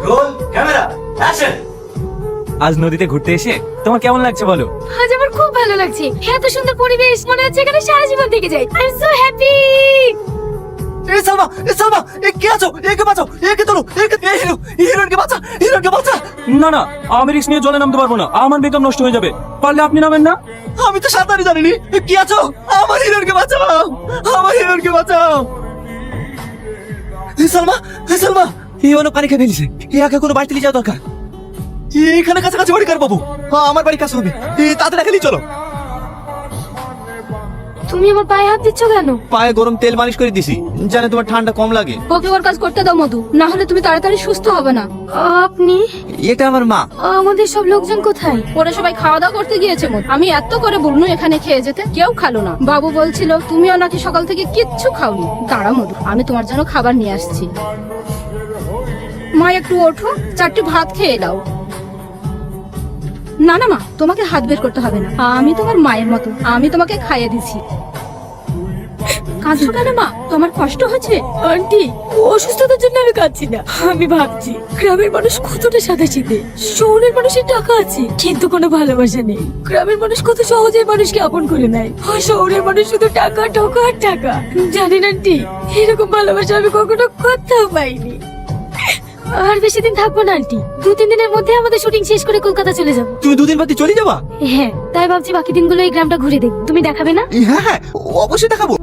Roll camera action. আজ নদীতে ঘুরতে এসে তোমার কেমন লাগছে বলো? আজ আমার খুব ভালো লাগছে। এত সুন্দর পরিবেশ, মনে হচ্ছে এখানে সারা জীবন থেকে যাই। I am so happy. Salma, কে আছো? একে বাঁচাও, একে তোলো, হিরোইনকে বাঁচা, হিরোইনকে বাঁচা। না না, আমি রিস্ক নিয়ে জলে নামতে পারবো না, আমার মেকআপ নষ্ট হয়ে যাবে। পারলে আপনি নামেন না। আমি তো সাঁতারই জানিনি। কে আছো? আমার হিরোইনকে বাঁচাও, আমার হিরোইনকে বাঁচাও। সালমা, এই অনেক পানি খেয়ে ফেলেছে। একে কোনো বাড়িতে নিয়ে যাওয়া দরকার। এখানে কাছাকাছি বাড়ি কার পাবো? আমার বাড়ির কাছে হবে। তাড়াতাড়ি এখানেই চলো। তুমি আমার পায়ে হাত দিচ্ছ কেন? পায়ে গরম তেল মালিশ করে দিছি, জানে তোমার ঠান্ডা কম লাগে। ওকে ওর কাজ করতে দাও মধু, না হলে তুমি তাড়াতাড়ি সুস্থ হবে না। আপনি? এটা আমার মা। আমাদের সব লোকজন কোথায়? ওরা সবাই খাওয়া দাওয়া করতে গিয়েছে মধু। আমি এত করে বলনু এখানে খেয়ে যেতে, কেউ খালো না। বাবু বলছিল তুমিও নাকি সকাল থেকে কিচ্ছু খাওনি। দাঁড়া মধু, আমি তোমার জন্য খাবার নিয়ে আসছি। মা একটু ওঠো, 4টি ভাত খেয়ে দাও। না না মা, তোমাকে হাত বের করতে হবে না, আমি তোমার মায়ের মতো, আমি তোমাকে খাইয়ে দিচ্ছি। কাঁদছো কেন মা? তোমার কষ্ট হচ্ছে? আন্টি, অসুস্থতার জন্য আমি কাঁদছি না। আমি ভাবছি গ্রামের মানুষ কতটা সাদাসিধে, শহরের মানুষের টাকা আছে কিন্তু কোনো ভালোবাসা নেই। গ্রামের মানুষ কত সহজে মানুষকে আপন করে নেয়, আর শহরের মানুষ শুধু টাকা টাকা আর টাকা। জানেন আন্টি, এরকম ভালোবাসা আমি কখনো কোথাও পাইনি। আর বেশি দিন থাকবো না আন্টি, 2-3 দিনের মধ্যে আমাদের শুটিং শেষ করে কলকাতা চলে যাবো। তুমি 2 দিন বাদে চলে যাবা? হ্যাঁ, তাই ভাবছি বাকি দিনগুলো এই গ্রামটা ঘুরে দেখি। তুমি দেখাবে না? হ্যাঁ, অবশ্যই দেখাবো।